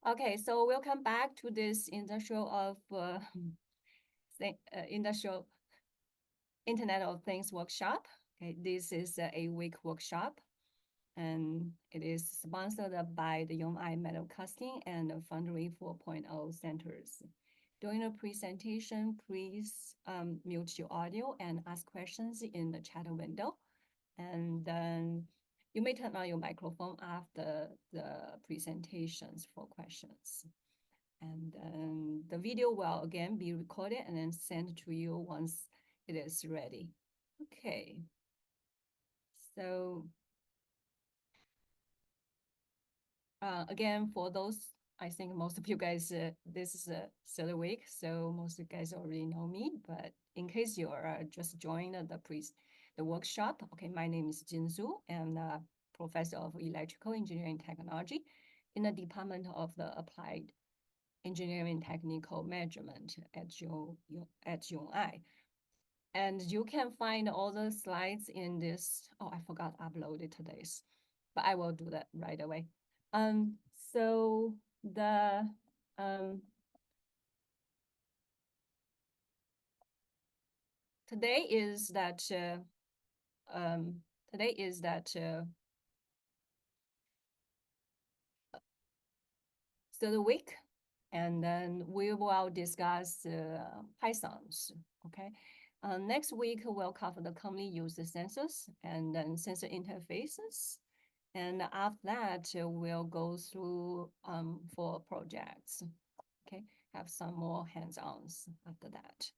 Okay, so welcome back to this industrial Internet of Things workshop. Okay, this is a 8-week workshop, and it is sponsored by the Yong'ai Metal Casting and the Foundry 4.0 centers. During the presentation, please mute your audio and ask questions in the chat window. And then you may turn on your microphone after the presentations for questions. And then the video will again be recorded and then sent to you once it is ready. Okay. So again, for those, I think most of you guys, this is a third week, so most of you guys already know me. But in case you're just joined the workshop, okay, my name is Jin Zhu, and professor of electrical engineering technology in the Department of the Applied Engineering Technical Measurement at Yong'ai. And you can find all the slides in this. Oh, I forgot to upload it today's, but I will do that right away. So the today is that third week, and then we will discuss Pythons. Okay. Next week, we'll cover the commonly used sensors and then sensor interfaces. And after that, we'll go through for projects. Okay, have some more hands-ons after that.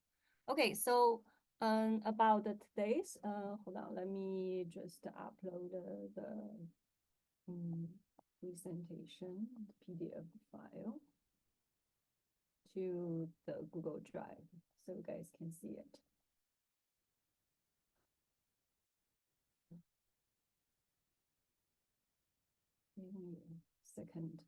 Okay, so about today's, hold on, let me just upload the presentation PDF file to the Google Drive so you guys can see it. Give me a second.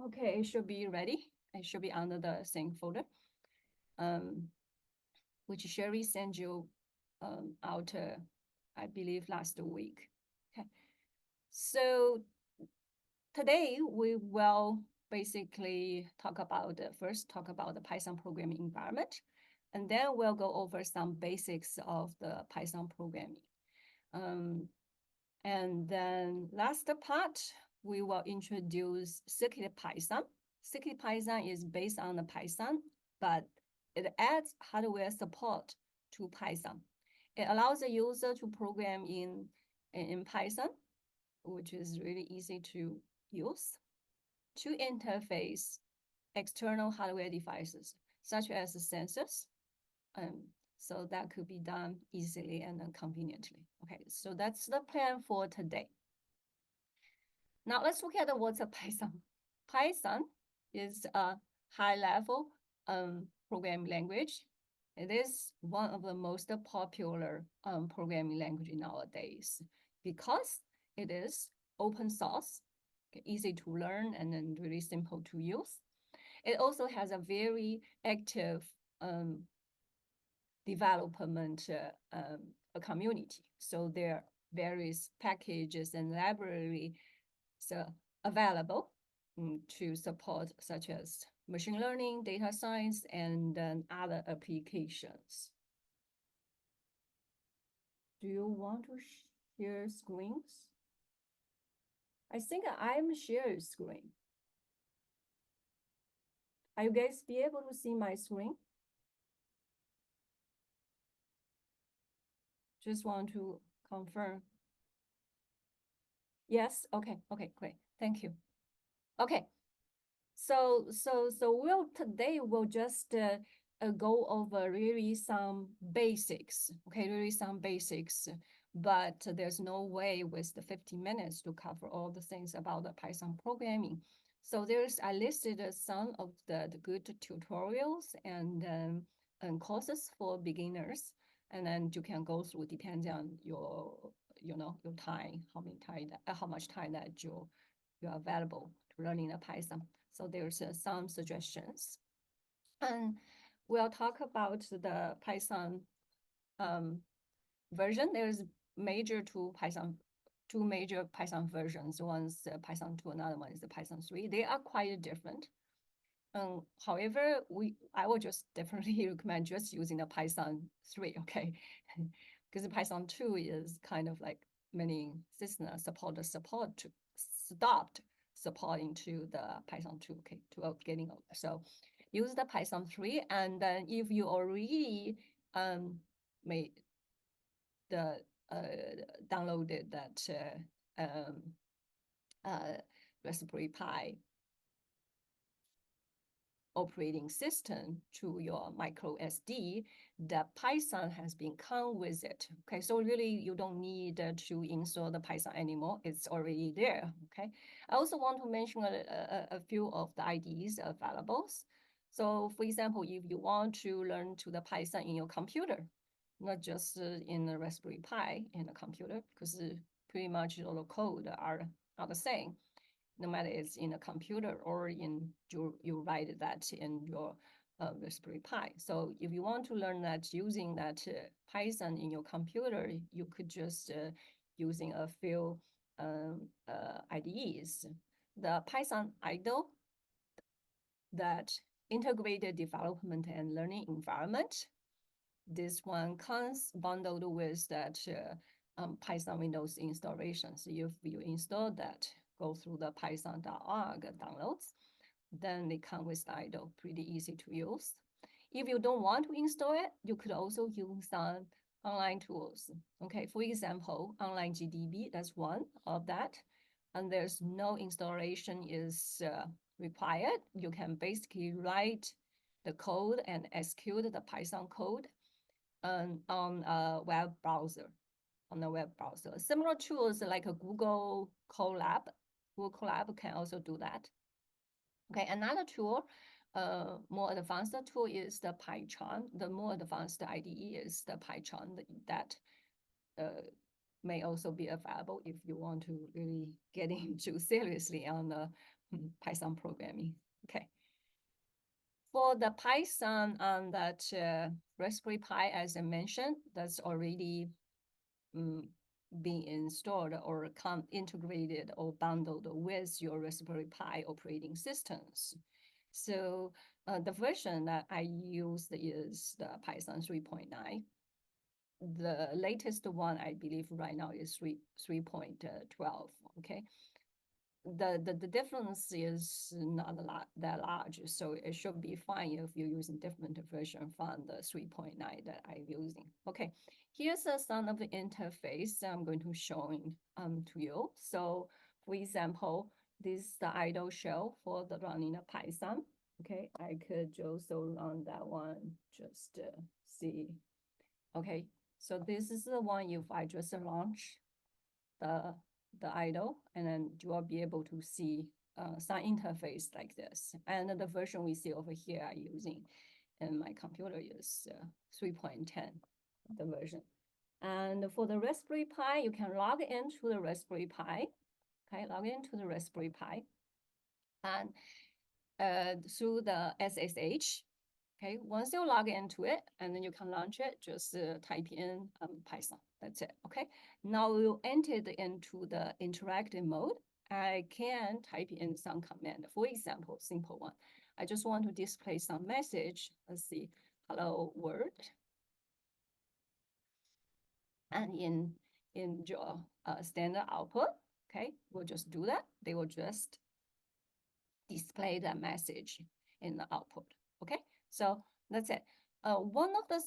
Okay, it should be ready. It should be under the same folder, which Sherry sent you out, I believe, last week. Okay, so today we will basically first talk about the Python programming environment, and then we'll go over some basics of the Python programming. And then last part, we will introduce CircuitPython. CircuitPython is based on the Python, but it adds hardware support to Python. It allows the user to program in Python, which is really easy to use, to interface external hardware devices, such as sensors. So that could be done easily and conveniently. Okay, so that's the plan for today. Now let's look at what's a Python. Python is a high-level programming language. It is one of the most popular programming language nowadays because it is open source, easy to learn, and then really simple to use. It also has a very active development community. So there are various packages and libraries available to support, such as machine learning, data science, and other applications. Do you want to share screens? I think I'm sharing screen. Are you guys be able to see my screen? Just want to confirm. Yes, okay, great, thank you. Okay, so today we'll just go over really some basics, okay, but there's no way with the 15 minutes to cover all the things about the Python programming. So I listed some of the good tutorials and courses for beginners, and then you can go through depending on your time, how much time that you're available to learning the Python. So there's some suggestions. And we'll talk about the Python version. There's two major Python versions. One's Python 2, another one is the Python 3. They are quite different. However, I would just definitely recommend just using the Python 3, okay? Because the Python 2 is kind of like many systems stopped supporting to the Python 2, okay, to getting over. So use the Python 3, and then if you already made the downloaded that Raspberry Pi operating system to your micro SD, the Python has been come with it. Okay, so really you don't need to install the Python anymore. It's already there. Okay, I also want to mention a few of the IDEs available. So for example, if you want to learn to the Python in your computer, not just in the Raspberry Pi in the computer, because pretty much all the code are the same, no matter it's in a computer or you write that in your Raspberry Pi. So if you want to learn that using that Python in your computer, you could just using a few IDEs. The Python IDLE, that integrated development and learning environment. This one comes bundled with that Python Windows installations. If you install that, go through the python.org downloads, then they come with IDLE, pretty easy to use. If you don't want to install it, you could also use some online tools. Okay, for example, online GDB, that's one of that. And there's no installation is required. You can basically write the code and execute the Python code on a web browser. Similar tools like a Google Colab. Google Colab can also do that. Okay, another tool, more advanced tool is the PyCharm. The more advanced IDE is the PyCharm that may also be available if you want to really get into seriously on the Python programming. Okay. For the Python on that Raspberry Pi, as I mentioned, that's already being installed or integrated or bundled with your Raspberry Pi operating systems. So the version that I use is the Python 3.9. The latest one, I believe right now is 3.12, okay? The difference is not that large, so it should be fine if you're using different version from the 3.9 that I'm using. Okay, here's some of the interface I'm going to show to you. So for example, this is the idle shell for the running of Python. Okay, I could also run that one, just see. Okay, so this is the one if I just launch the idle, and then you will be able to see some interface like this. And the version we see over here I'm using in my computer is 3.10, the version. And for the Raspberry Pi, you can log into the Raspberry Pi. Okay, log into the Raspberry Pi. And through the SSH. Okay, once you log into it, and then you can launch it, just type in Python. That's it, okay? Now you entered into the interactive mode. I can type in some command. For example, simple one. I just want to display some message. Let's see, hello world. And in your standard output, okay, we'll just do that. They will just display that message in the output, okay? So that's it. One of the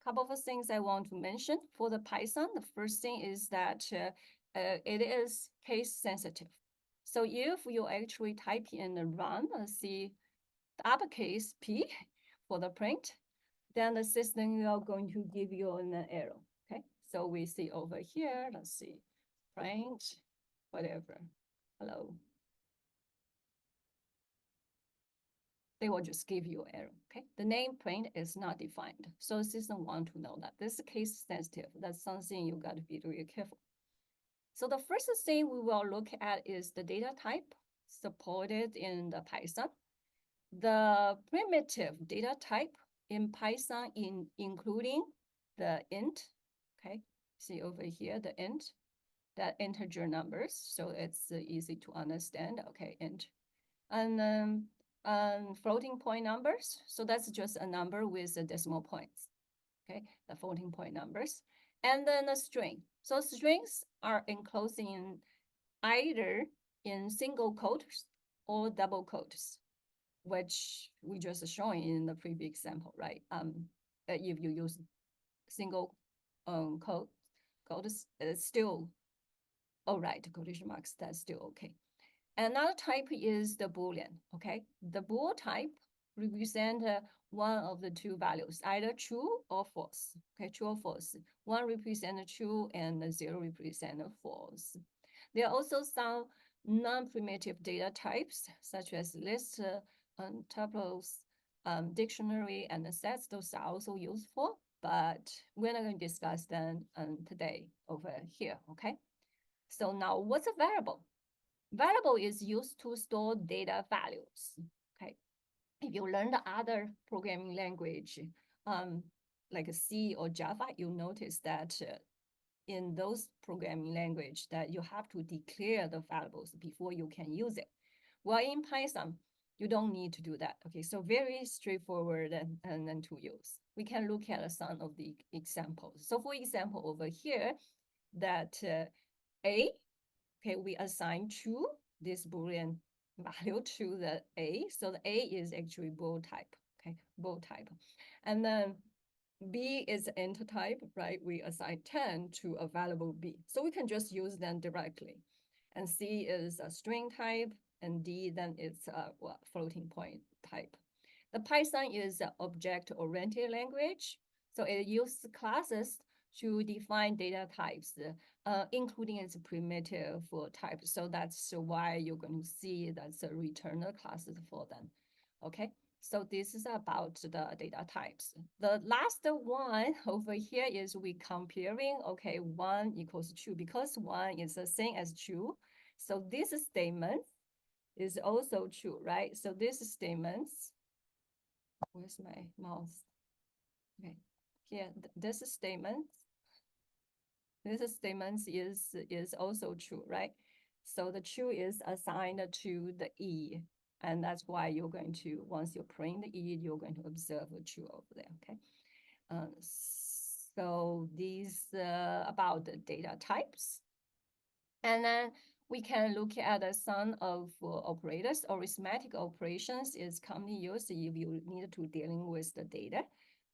couple of things I want to mention for the Python, the first thing is that it is case sensitive. So if you actually type in the run, let's see, the uppercase P for the print, then the system is going to give you an error, okay? So we see over here, let's see, print, whatever, hello. They will just give you error, okay? The name print is not defined. So the system want to know that this is case sensitive. That's something you got to be really careful. So the first thing we will look at is the data type supported in the Python. The primitive data type in Python including the int, okay? See over here, the int, that integer numbers. So it's easy to understand, okay, int. And then floating point numbers. So that's just a number with the decimal points, okay? The floating point numbers. And then a string. So strings are enclosed in either in single quotes or double quotes, which we just showing in the previous example, right? If you use single quotes, it's still all right, quotation marks, that's still okay. Another type is the Boolean, okay? The bool type represent one of the two values, either true or false, okay? True or false. One represent true and zero represent false. There are also some non-primitive data types, such as list, tuples, dictionary, and sets. Those are also useful, but we're not going to discuss them today over here, okay? So now what's a variable? Variable is used to store data values, okay? If you learn the other programming language, like C or Java, you'll notice that in those programming language that you have to declare the variables before you can use it. Well, in Python, you don't need to do that, okay? So very straightforward and to use. We can look at some of the examples. So for example, over here, that A, okay, we assign true this Boolean value to the A. So the A is actually bool type, okay, bool type. And then B is int type, right? We assign 10 to a variable B. So we can just use them directly. And C is a string type, and D then it's a floating point type. The Python is an object-oriented language. So it uses classes to define data types, including its primitive type. So that's why you're going to see that's a returner classes for them. Okay, so this is about the data types. The last one over here is we comparing, okay, 1 equals 2, because 1 is the same as 2. So this statement is also true, right? So this statements, where's my mouse? Okay, here, this statement is also true, right? So the true is assigned to the E, and that's why you're going to, once you print the E, you're going to observe a true over there, okay? So these about the data types. And then we can look at some of operators. Arithmetic operations is commonly used if you need to dealing with the data,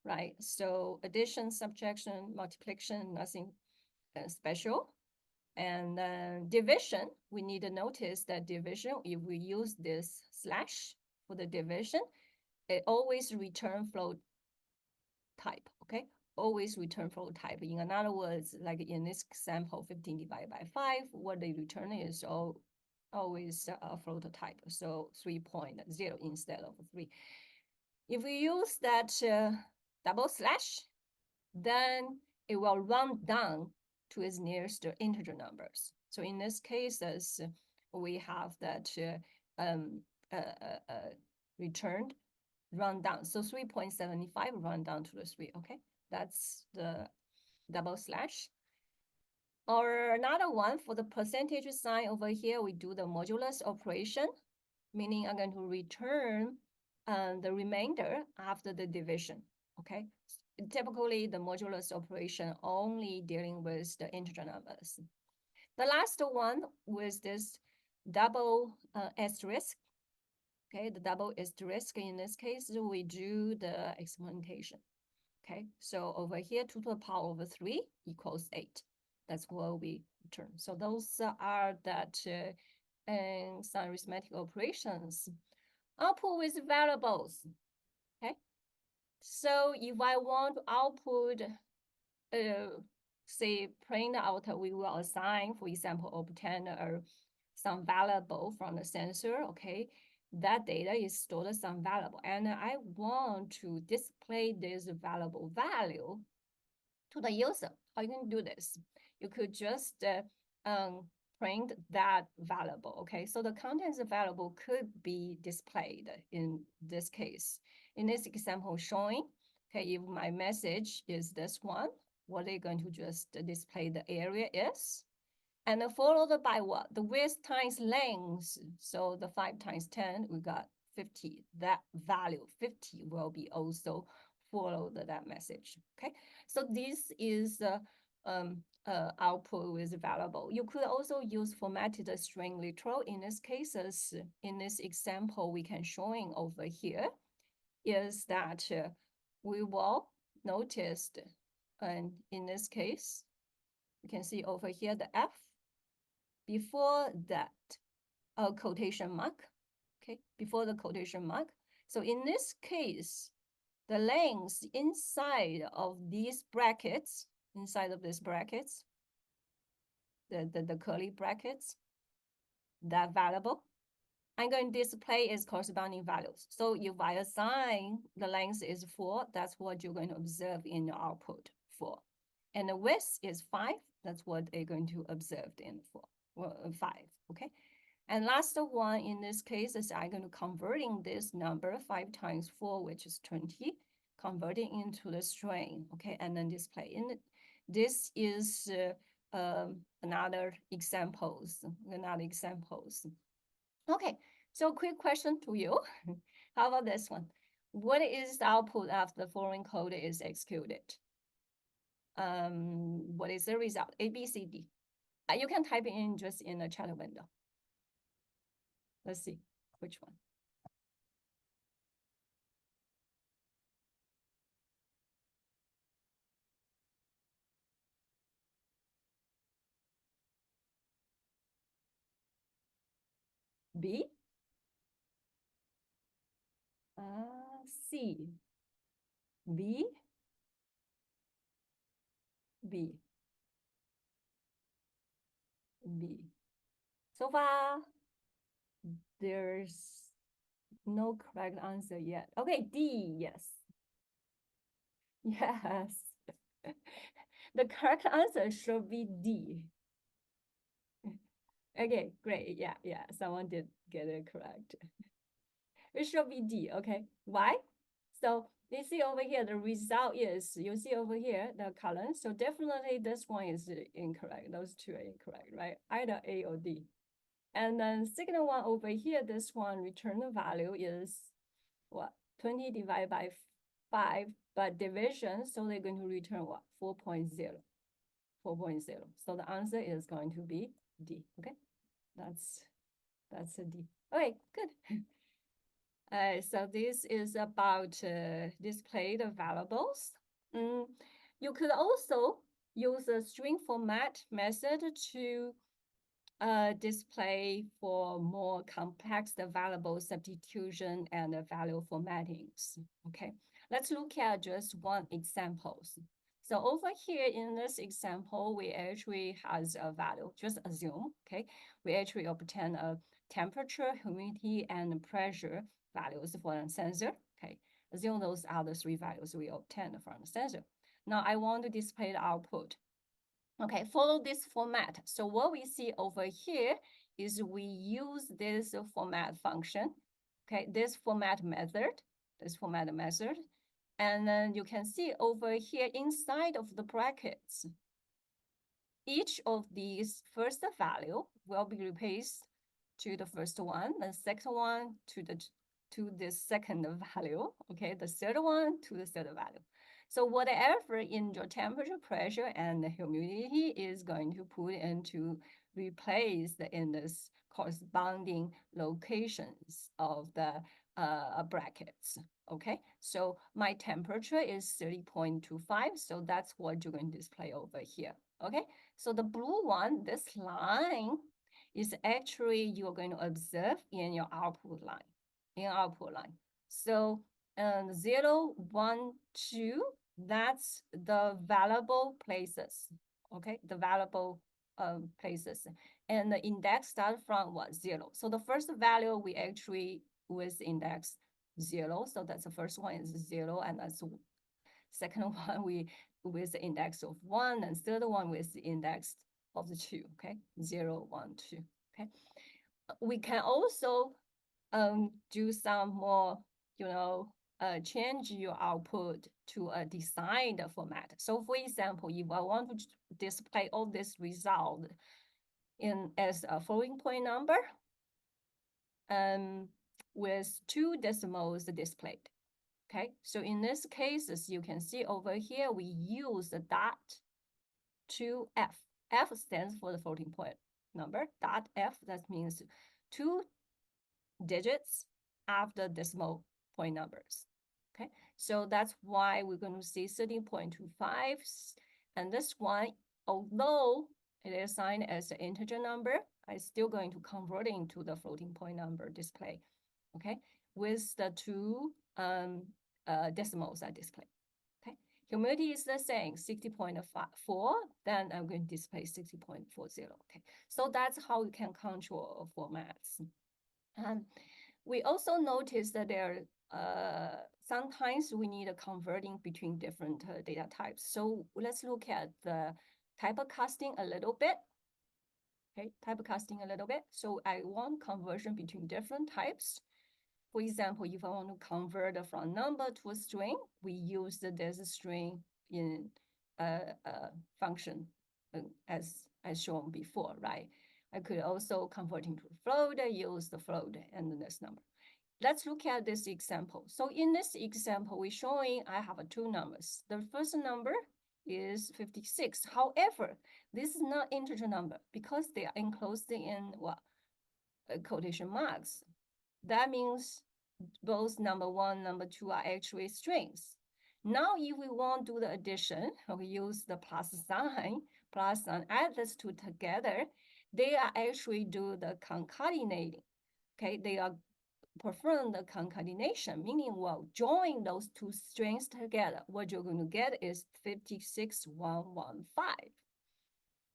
right? So addition, subtraction, multiplication, nothing special. And then division, we need to notice that division, if we use this slash for the division, it always return float type, okay? Always return float type. In other words, like in this example, 15 divided by 5, what they return is always a float type, so 3.0 instead of 3. If we use that double slash, then it will round down to its nearest integer numbers. So in this case, as we have that returned round down. So 3.75 round down to the 3, okay? That's the double slash. Or another one for the percentage sign over here, we do the modulus operation, meaning I'm going to return the remainder after the division, okay? Typically, the modulus operation only dealing with the integer numbers. The last one was this double asterisk. Okay, the double asterisk, in this case, we do the experimentation. Okay, so over here, 2 to the power over 3 equals 8. That's what we return. So those are that and some arithmetic operations. Output with variables. Okay, so if I want to output, say, print out, we will assign, for example, obtain some variable from the sensor, okay? That data is stored as some variable, and I want to display this variable value to the user. How you can do this? You could just print that variable, okay? So the contents variable could be displayed in this case. In this example showing, okay, if my message is this one, what are going to just display the area is? And followed by what? The width times length. So the 5 times 10, we got 50. That value 50 will be also followed that message. Okay, so this is output with variable. You could also use formatted string literal. In this cases, in this example, we can showing over here is that we will notice, and in this case, you can see over here the F before that quotation mark, okay, before the quotation mark. So in this case, the length inside of these brackets, the curly brackets, that variable, I'm going to display its corresponding values. So if I assign the length is 4, that's what you're going to observe in your output 4. And the width is 5, that's what they're going to observe in 5, okay? And last one in this case is I'm going to converting this number 5 times 4, which is 20, converting into the string, okay, and then display in it. This is another examples. Okay, so quick question to you. How about this one? What is the output after the following code is executed? What is the result? A, B, C, D. You can type it in just in the chat window. Let's see which one. B. C. B. B. B. So far, there's no correct answer yet. Okay, D, yes. Yes. The correct answer should be D. Okay, great. Yeah. Someone did get it correct. It should be D, okay? Why? So you see over here, the result is, you see over here, the column. So definitely this one is incorrect. Those two are incorrect, right? Either A or D. And then second one over here, this one return value is what? 20 divided by 5, but division, so they're going to return what? 4.0. 4.0. So the answer is going to be D, okay? That's a D. Okay, good. So this is about display the variables. You could also use a string format method to display for more complex variable substitution and value formattings. Okay, let's look at just one examples. So over here in this example, we actually has a value, just assume, okay? We actually obtain a temperature, humidity, and pressure values for the sensor, okay? Assume those are the 3 values we obtained from the sensor. Now I want to display the output. Okay, follow this format. So what we see over here is we use this format function, okay, this format method. And then you can see over here inside of the brackets, each of these first value will be replaced to the first one, the second one to the second value, okay, the third one to the third value. So whatever in your temperature, pressure, and humidity is going to put into replace in this corresponding locations of the brackets. Okay, so my temperature is 30.25, so that's what you're going to display over here. Okay, so the blue one, this line is actually you're going to observe in your output line. So 0, 1, 2, that's the valuable places. Okay, the valuable places. And the index starts from what? 0. So the first value we actually with index 0. So that's the first one is 0, and that's the second one we with the index of 1, and third one with the index of the two, okay? 0, 1, 2, okay? We can also do some more, change your output to a designed format. So for example, if I want to display all this result as a floating point number, with 2 decimals displayed. Okay, so in this case, as you can see over here, we use the dot to F. F stands for the floating point number. Dot F, that means 2 digits after decimal point numbers. Okay, so that's why we're going to see 13.25. And this one, although it is assigned as an integer number, I'm still going to convert it into the floating point number display. Okay, with the 2 decimals I display. Okay, humidity is the same, 60.4. Then I'm going to display 60.40. Okay, so that's how you can control formats. We also noticed that there sometimes we need a converting between different data types. So let's look at the typecasting a little bit. Okay, typecasting a little bit. So I want conversion between different types. For example, if I want to convert from number to a string, we use this string in a function as shown before, right? I could also convert into a float, use the float and this number. Let's look at this example. So in this example, we're showing I have 2 numbers. The first number is 56. However, this is not integer number because they are enclosed in what? Quotation marks. That means both number 1, number 2 are actually strings. Now, if we want to do the addition, we use the plus sign, add these 2 together, they are actually do the concatenating. Okay, they are perform the concatenation, meaning we'll join those 2 strings together. What you're going to get is 56115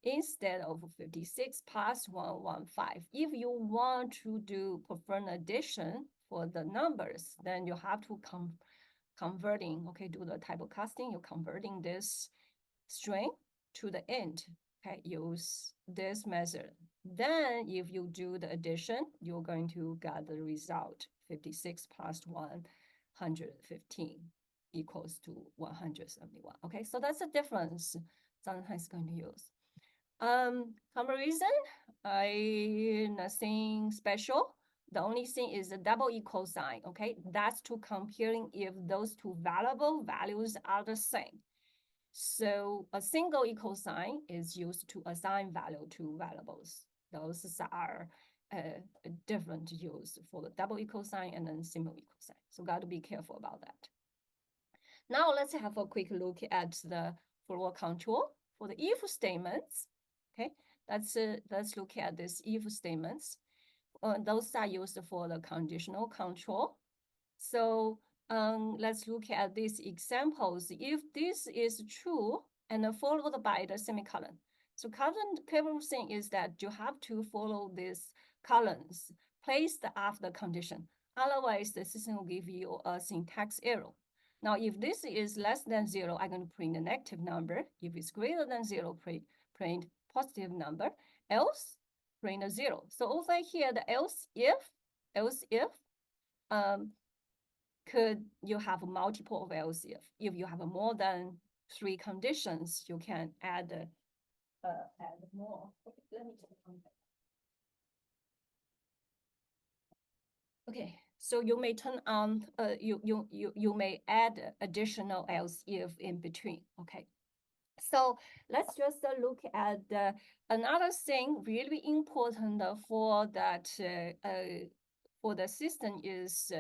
instead of 56 plus 115. If you want to perform addition for the numbers, then you have to converting, okay, do the typecasting, you're converting this string to the int, okay, use this method. Then if you do the addition, you're going to get the result 56 plus 115 equals to 171. Okay, so that's the difference sometimes going to use. Comparison, nothing special. The only thing is the double equal sign, okay? That's to comparing if those 2 variable values are the same. So a single equal sign is used to assign value to variables. Those are different use for the double equal sign and then single equal sign. So got to be careful about that. Now let's have a quick look at the for control for the if statements. Okay, let's look at this if statements. Those are used for the conditional control. So let's look at these examples. If this is true and followed by the semicolon. So careful thing is that you have to follow these columns placed after the condition. Otherwise, the system will give you a syntax error. Now, if this is less than 0, I'm going to print a negative number. If it's greater than 0, print positive number. Else, print a 0. So over here, the else if, could you have multiple of else if you have more than 3 conditions, you can add more. Okay, let me check on that. Okay, so you may turn on you may add additional else if in between. Okay, so let's just look at another thing really important for that for the system is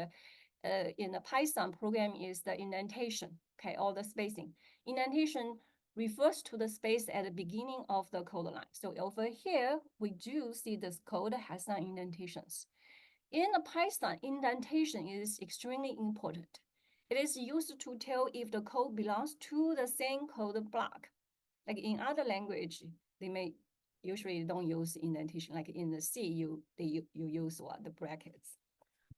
in the Python program is the indentation, okay, or the spacing. Indentation refers to the space at the beginning of the code line. So over here, we do see this code has some indentations. In the Python, indentation is extremely important. It is used to tell if the code belongs to the same code block. Like in other language, they may usually don't use indentation. Like in the C, you use what, the brackets.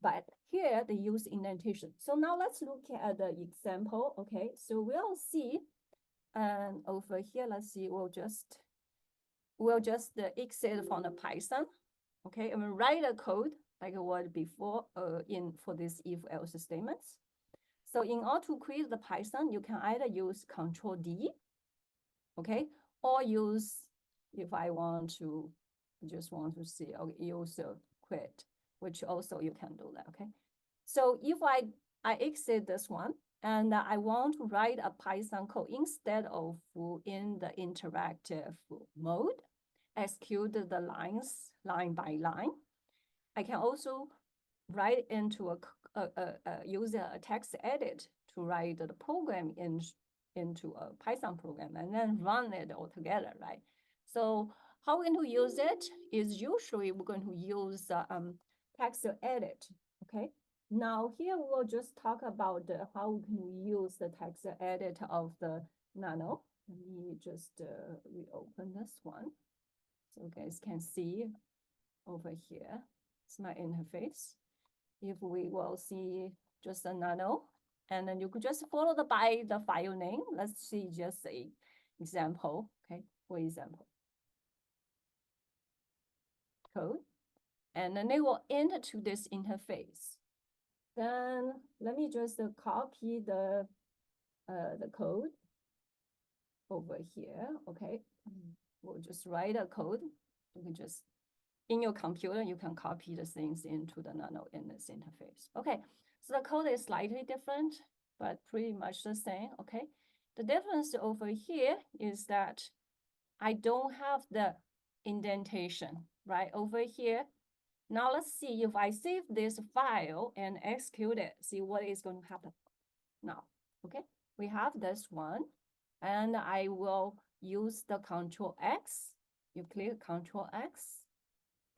But here they use indentation. So now let's look at the example. Okay, so we'll see, and over here, let's see, we'll just we'll just exit from the Python, okay, and write a code like what before for this if else statements. So in order to create the Python, you can either use Control D, okay, or use, if I want to, just want to see, okay, use quit, which also you can do that, okay. So if I exit this one, and I want to write a Python code instead of in the interactive mode, execute the lines line by line. I can also write into use a text edit to write the program into a Python program and then run it all together, right? So how we're going to use it is usually we're going to use text edit, okay? Now here we'll just talk about how we can use the text edit of the Nano. Let me just reopen this one. So you guys can see over here, it's my interface. If we will see just a Nano, and then you could just follow by the file name. Let's see just a example, okay, for example. Code, and then they will enter to this interface. Then let me just copy the code over here, okay? We'll just write a code. You can just, in your computer, you can copy the things into the Nano in this interface. Okay, so the code is slightly different, but pretty much the same, okay? The difference over here is that I don't have the indentation, right? Over here. Now let's see if I save this file and execute it, see what is going to happen. Now, okay, we have this one, and I will use the Control X. You click Control X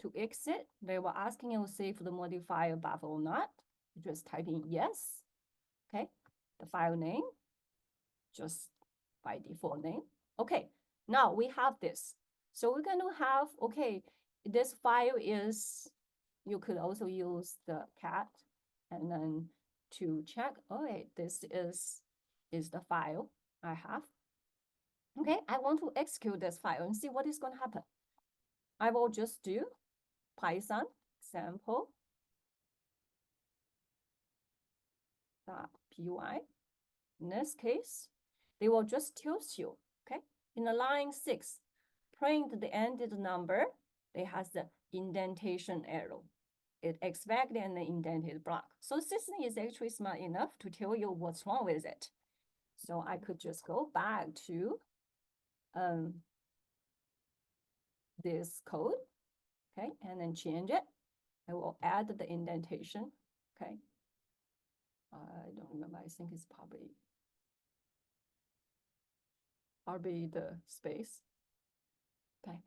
to exit. They were asking you to save the modifier buffer or not. You just type in yes. Okay, the file name, just by default name. Okay, now we have this. So we're going to have, okay, this file is, you could also use the cat and then to check, oh, wait, this is the file I have. Okay, I want to execute this file and see what is going to happen. I will just do Python example .py. In this case, they will just tell you, okay, in the line 6, print the ended number. It has the indentation arrow. It expected an indented block. So system is actually smart enough to tell you what's wrong with it. So I could just go back to this code, okay, and then change it. I will add the indentation, okay. I don't remember, I think it's probably the space, okay.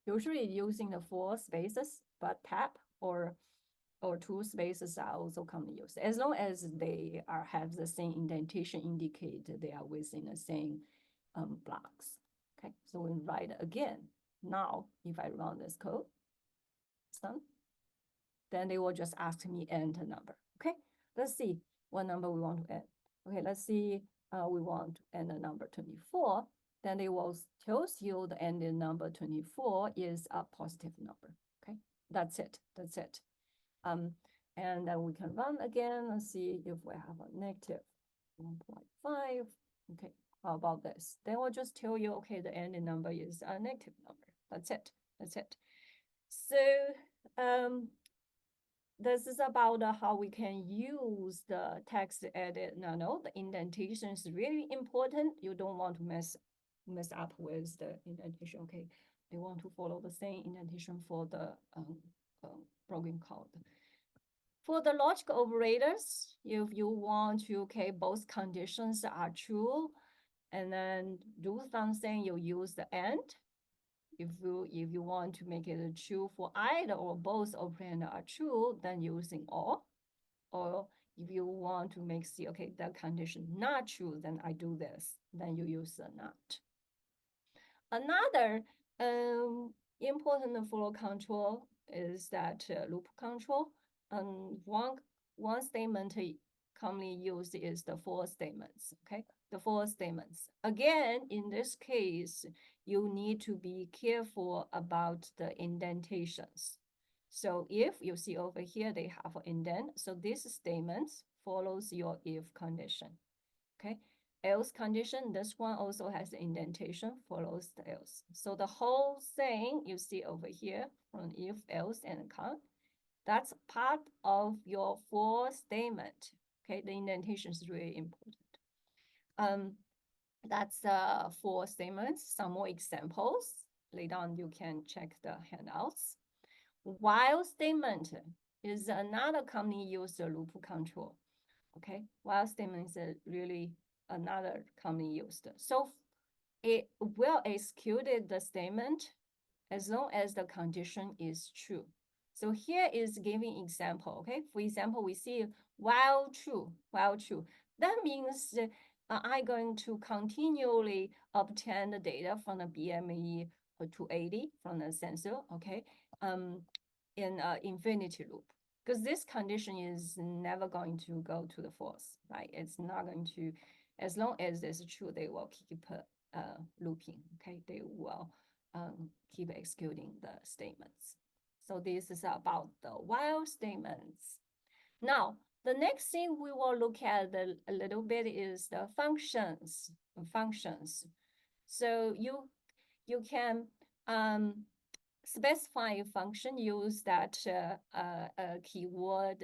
Usually using the 4 spaces, but tab or 2 spaces are also commonly used. As long as they have the same indentation, indicate they are within the same blocks. Okay, so we write again. Now, if I run this code, done, then they will just ask me enter number. Okay, let's see what number we want to add. Okay, let's see, we want to enter number 24. Then they will tell you the ending number 24 is a positive number. Okay, that's it. That's it. And then we can run again and see if we have a negative 1.5. Okay, how about this? Then we'll just tell you, okay, the ending number is a negative number. That's it. That's it. So this is about how we can use the text edit Nano. The indentation is really important. You don't want to mess up with the indentation. Okay, they want to follow the same indentation for the program code. For the logical operators, if you want to, okay, both conditions are true, and then do something, you use the AND. If you want to make it true for either or both operands are true, then using OR. Or if you want to make see, okay, that condition not true, then I do this, then you use the NOT. Another important flow control is that loop control. One statement commonly used is the for statements. Okay, the for statements. Again, in this case, you need to be careful about the indentations. So if you see over here, they have an indent. So this statement follows your if condition. Okay. Else condition, this one also has the indentation, follows the else. So the whole thing you see over here from if, else, and count, that's part of your for statement. Okay, the indentation is really important. That's for statements. Some more examples. Later on, you can check the handouts. While statement is another commonly used loop control. Okay, while statement is really another commonly used. So it will execute the statement as long as the condition is true. So here is giving example. Okay, for example, we see while true. That means I'm going to continually obtain the data from the BME 280 from the sensor. Okay, in an infinity loop, because this condition is never going to go to the false, right? It's not going to, as long as it's true, they will keep looping. Okay, they will keep executing the statements. So this is about the while statements. Now, the next thing we will look at a little bit is the functions. So you can specify a function, use that keyword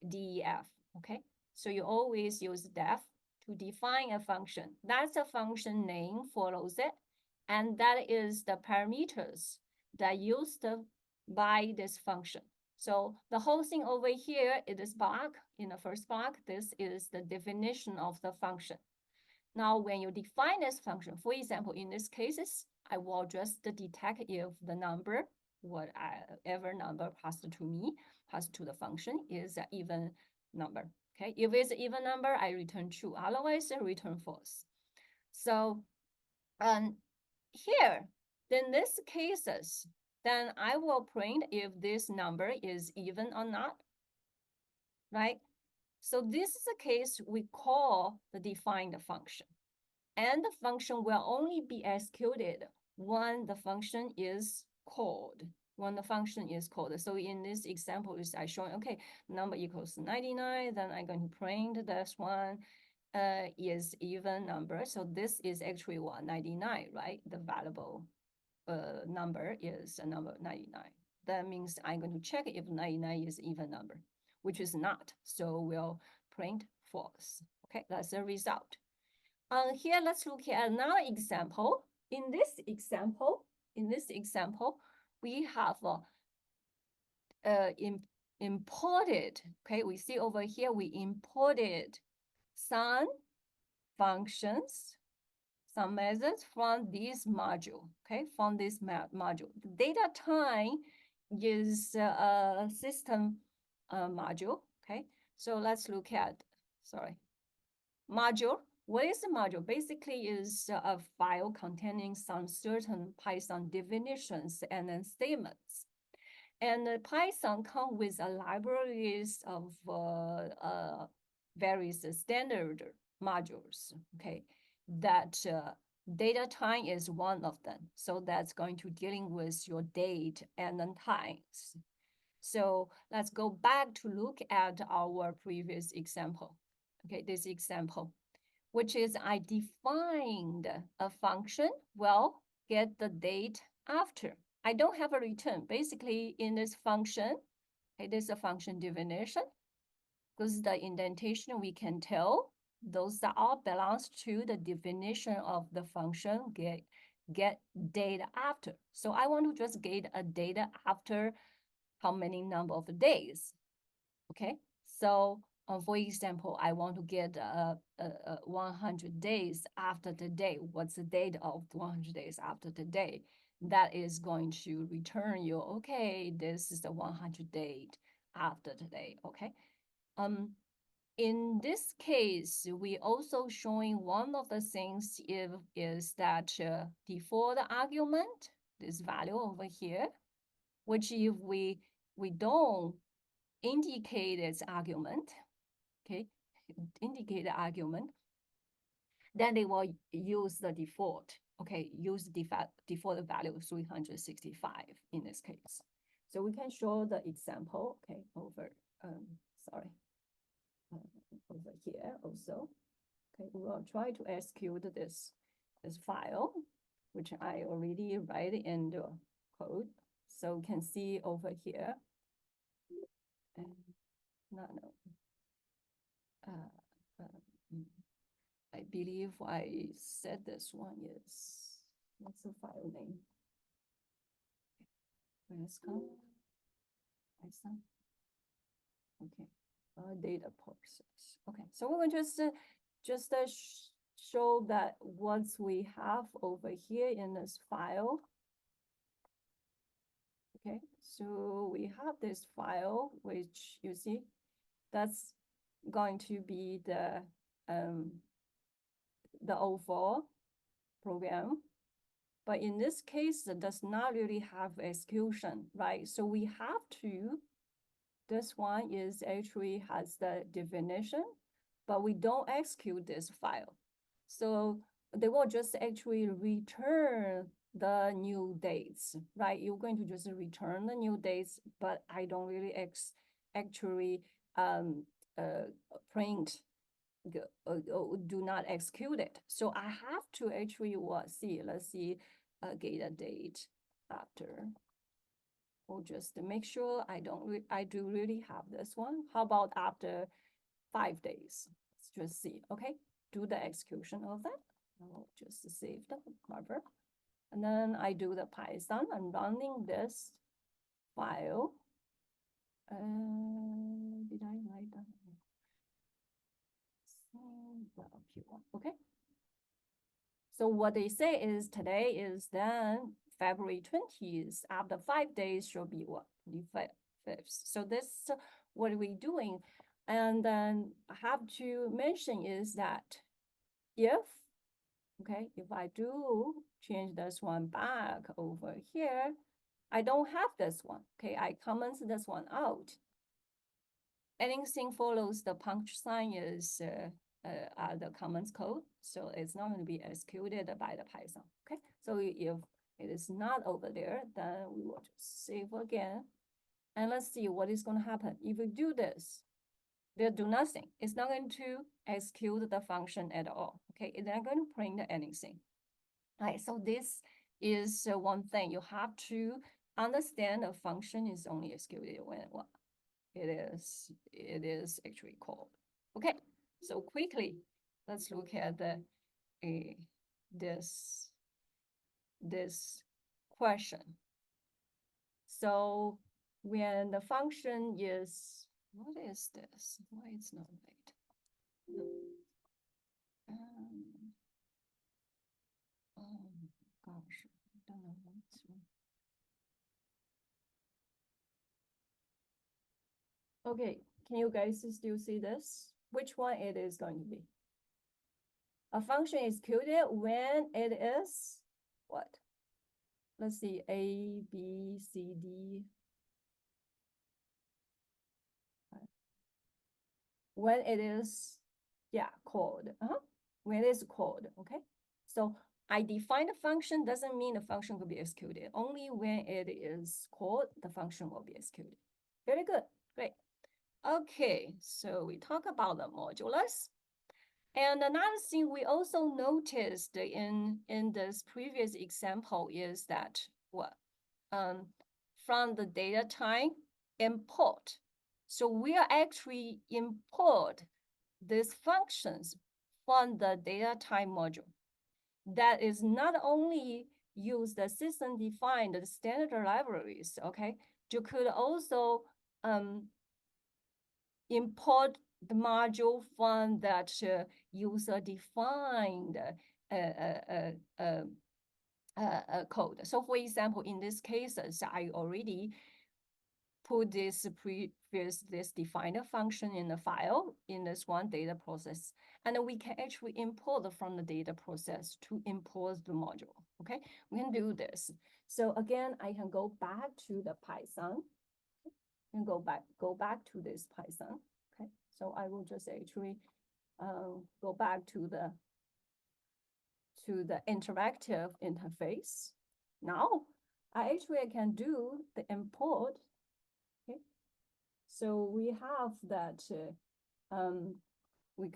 def. Okay, so you always use def to define a function. That's a function name, follows it, and that is the parameters that used by this function. So the whole thing over here in this block, in the first block, this is the definition of the function. Now, when you define this function, for example, in this cases, I will just detect if the number, whatever number passed to me, passed to the function, is an even number. Okay, if it's an even number, I return true. Otherwise, I return false. So, here, in these cases, then I will print if this number is even or not, right? So this is the case we call the defined function. And the function will only be executed when the function is called. So in this example, is I showing, okay, number equals 99, then I'm going to print this one is even number. So this is actually 199, right? The valuable number is a number 99. That means I'm going to check if 99 is even number, which is not. So we'll print false. Okay, that's the result. Here, let's look at another example. In this example, we have imported. Okay, we see over here we imported some functions, some methods from this module. Okay, from this module. The data time is a system module. Okay, so let's look at module. What is a module? Basically is a file containing some certain Python definitions and then statements. And Python comes with a libraries of various standard modules, okay, that data time is one of them. So that's going to dealing with your date and then times. So let's go back to look at our previous example. Okay, this example, which is I defined a function, well, get the date after. I don't have a return. Basically, in this function, it is a function definition, because the indentation we can tell those all belongs to the definition of the function get data after. So I want to just get a data after how many number of days. Okay, so for example, I want to get 100 days after the day. What's the date of 100 days after the day? That is going to return you, okay, this is the 100 date after the day, okay? In this case, we also showing one of the things is that default argument, this value over here, which if we don't indicate its argument, okay, indicate the argument, then they will use the default. Okay, use default value 365 in this case. So we can show the example. Okay, over sorry, over here also. Okay, we will try to execute this file, which I already write in the code. So you can see over here. And no. I believe I said this one is, what's the file name? Let's go. Python. Okay, data process. Okay, so we're going to just show that what we have over here in this file. Okay, so we have this file, which you see, that's going to be the overall program. But in this case, it does not really have execution, right? So we have to, this one is actually has the definition, but we don't execute this file. So they will just actually return the new dates, right? You're going to just return the new dates, but I don't really actually print, do not execute it. So I have to actually see, let's see, get a date after. Or just to make sure I do really have this one. How about after 5 days? Let's just see. Okay, do the execution of that. I'll just save the cover. And then I do the Python. I'm running this file. Did I write that? Okay. So what they say is today is then February 20th. After 5 days should be what? 25th. So this is what we're doing. And then I have to mention is that if, okay, if I do change this one back over here, I don't have this one. Okay, I comment this one out. Anything follows the punch sign is the comments code, so it's not going to be executed by the Python. Okay, so if it is not over there, then we will just save again, and let's see what is going to happen if we do this. They'll do nothing. It's not going to execute the function at all. Okay, it's not going to print anything. All right, so this is one thing you have to understand. A function is only executed when what it is actually called. Okay, so quickly, let's look at the this question. So when the function is, what is this? Why it's not right? Oh gosh, I don't know what's wrong. Okay, can you guys still see this? Which one it is going to be? A function is executed when it is what? Let's see, A, B, C, D. When it is, yeah, called. When it is called, okay? So I define the function doesn't mean the function will be executed. Only when it is called, the function will be executed. Very good, great. Okay, so we talk about the modulus. And another thing we also noticed in this previous example is that what? From the data type import. So we are actually import these functions from the data type module. That is not only use the system defined the standard libraries, okay? You could also import the module from that user defined code. So for example, in this case, I already put this defined function in the file in this one data process. And we can actually import from the data process to import the module. Okay, we can do this. So again, I can go back to the Python and go back to this Python. Okay, so I will just actually go back to the to the interactive interface. Now, I can do the import. Okay, so we have that we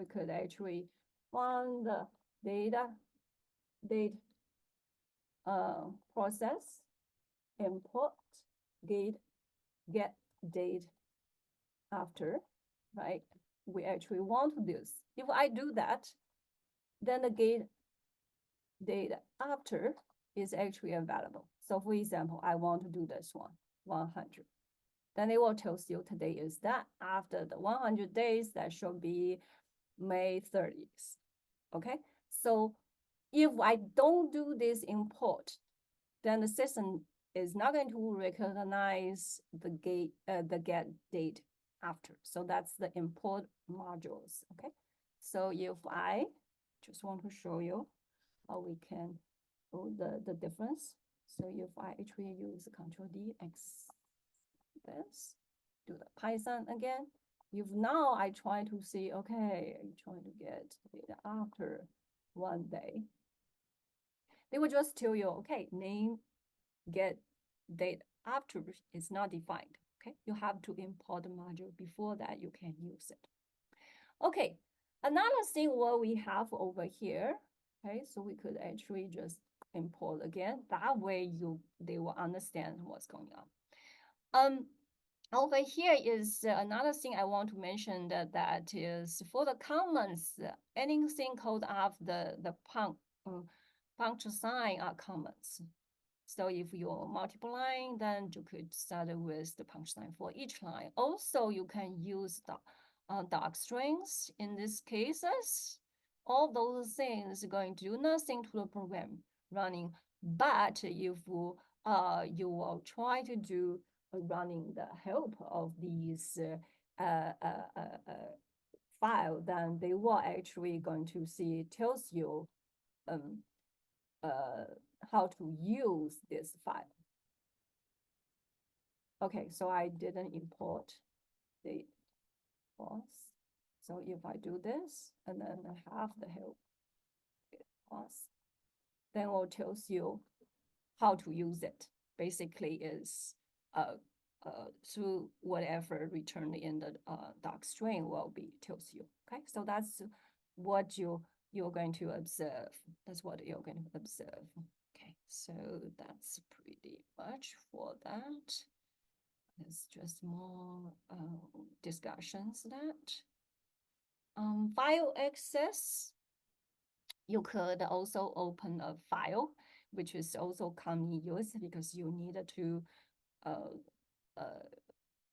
could actually find the data process, import get date after, right? We actually want this. If I do that, then the get date after is actually available. So for example, I want to do this one, 100. Then it will tell you today is that. After the 100 days, that should be May 30th. Okay, so if I don't do this import, then the system is not going to recognize the get date after. So that's the import modules. Okay, so if I just want to show you how we can do the difference. So if I actually use Control D X this, do the Python again. If now I try to see, okay, I'm trying to get data after 1 day, they will just tell you, okay, name get date after is not defined. Okay, you have to import the module before that you can use it. Okay, another thing what we have over here, okay, so we could actually just import again. That way they will understand what's going on. Over here is another thing I want to mention that is for the comments, anything called after the punctuation sign are comments. So if you're multiplying, then you could start with the punchline for each line. Also, you can use the doc strings in these cases. All those things are going to do nothing to the program running. But if you will try to do running the help of these file, then they will actually going to see, tells you how to use this file. Okay, so I didn't import the pause. So if I do this and then I have the help pause, then it will tells you how to use it. Basically is through whatever returned in the doc string will be tells you. Okay, so that's what you're going to observe. That's what you're going to observe. Okay, so that's pretty much for that. There's just more discussions that. File access, you could also open a file, which is also commonly used because you need to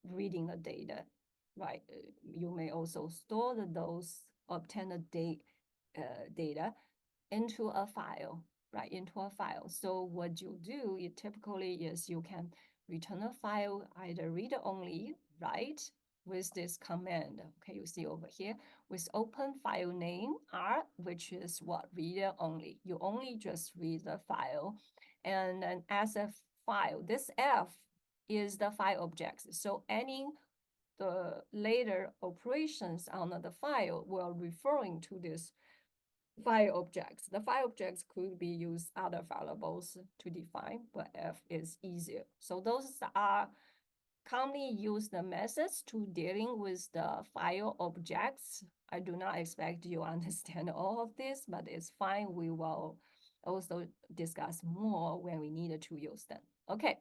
reading the data, right? You may also store those obtained data into a file, right? Into a file. So what you do, it typically is you can return a file either read only, right? With this command, okay, you see over here with open file name R, which is what reader only. You only just read the file, and then as a file, this F is the file objects. So any the later operations on the file will referring to this file objects. The file objects could be used other variables to define, but F is easier. So those are commonly used methods to dealing with the file objects. I do not expect you understand all of this, but it's fine. We will also discuss more when we need to use them. Okay,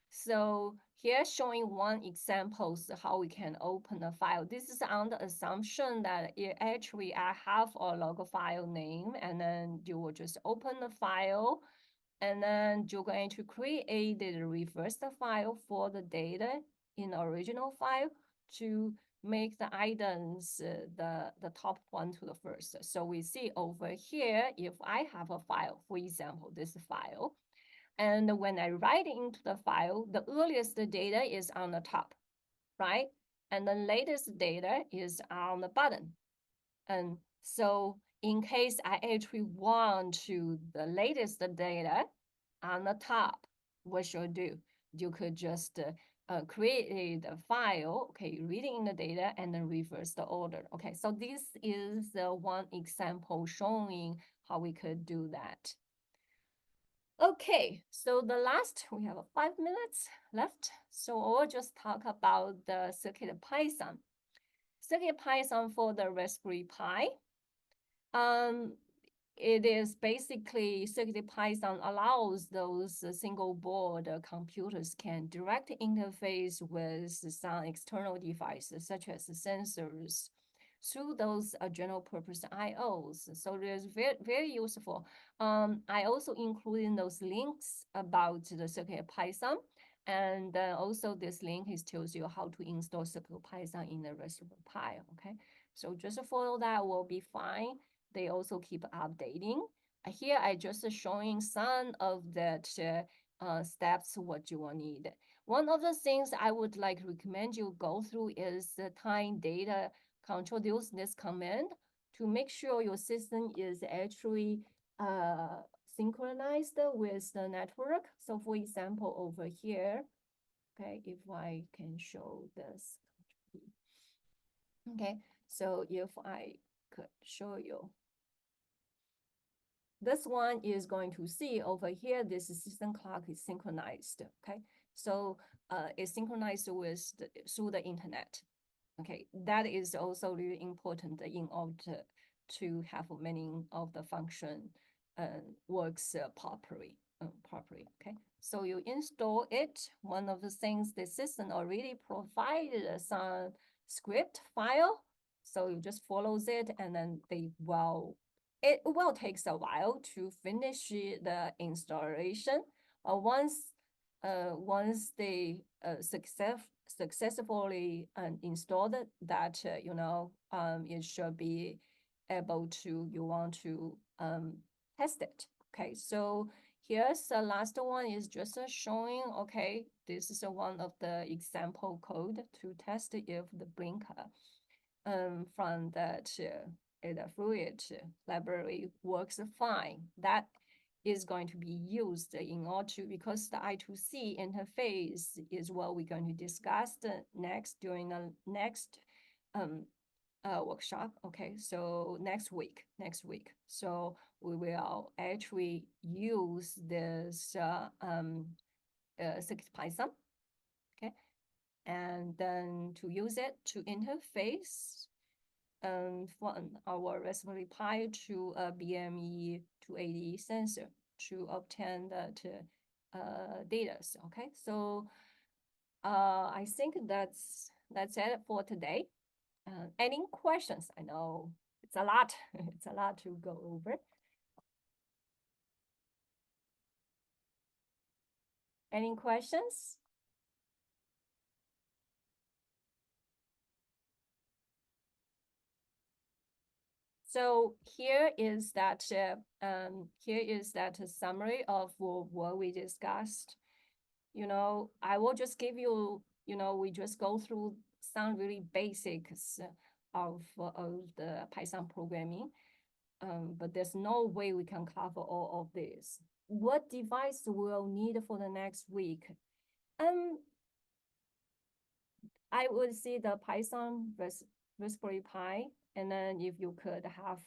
so here showing one example how we can open a file. This is on the assumption that it actually I have a log file name, and then you will just open the file, and then you're going to create the reverse file for the data in the original file to make the items the top one to the first. So we see over here, if I have a file, for example, this file, and when I write into the file, the earliest data is on the top, right? And the latest data is on the bottom. And so in case I actually want to the latest data on the top, what should you do? You could just created a file, okay, reading in the data and then reverse the order. Okay, so this is one example showing how we could do that. Okay, so we have 5 minutes left. So we'll just talk about the CircuitPython. CircuitPython for the Raspberry Pi. It is basically CircuitPython allows those single board computers can direct interface with some external devices such as sensors through those general purpose IOs. So it's very, very useful. I also included those links about the CircuitPython. And also this link is tells you how to install CircuitPython in the Raspberry Pi, okay? So just follow that will be fine. They also keep updating. Here I just showing some of that steps what you will need. One of the things I would like recommend you go through is the time data control. Use this command to make sure your system is actually synchronized with the network. So for example, over here, okay, if I can show this. Okay, so if I could show you. This one is going to see over here, this system clock is synchronized, okay? So it's synchronized with through the internet, okay? That is also really important in order to have many of the function works properly, okay? So you install it. One of the things the system already provided some script file. So you just follows it and then it will take a while to finish the installation. Once they successfully installed that, it should be able to, you want to test it. Okay, so here's the last one is just showing, okay, this is one of the example code to test if the blinker from that Adafruit library works fine. That is going to be used in order to, because the I2C interface is what we're going to discuss next during the next workshop. Okay, so next week. So we will actually use this CircuitPython. Okay, and then to use it to interface from our Raspberry Pi to a BME 280 sensor to obtain that data. Okay, so I think that's it for today. Any questions? I know it's a lot. It's a lot to go over. Any questions? So here is that summary of what we discussed. I will just give you, we just go through some really basics of the Python programming. But there's no way we can cover all of this. What device we'll need for the next week? I would see the Python Raspberry Pi, and then if you could have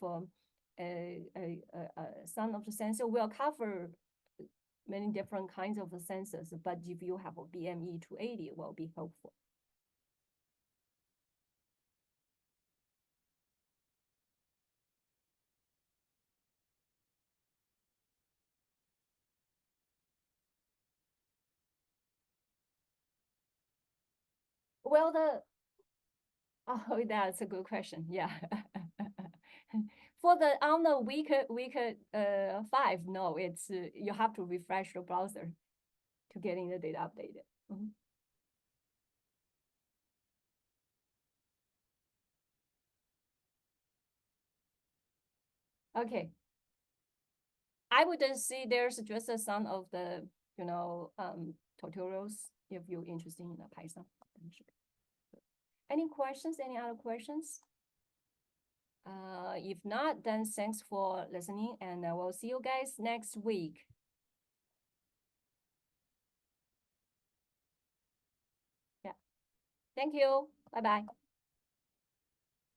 some of the sensor, will cover many different kinds of sensors, but if you have a BME 280, it will be helpful. Well, oh, that's a good question. Yeah. For on the week 5, no, it's you have to refresh your browser to getting the data updated. Okay. I wouldn't see there's just some of the, tutorials if you're interested in the Python. Any questions? Any other questions? If not, then thanks for listening, and we'll see you guys next week. Thank you. Bye bye.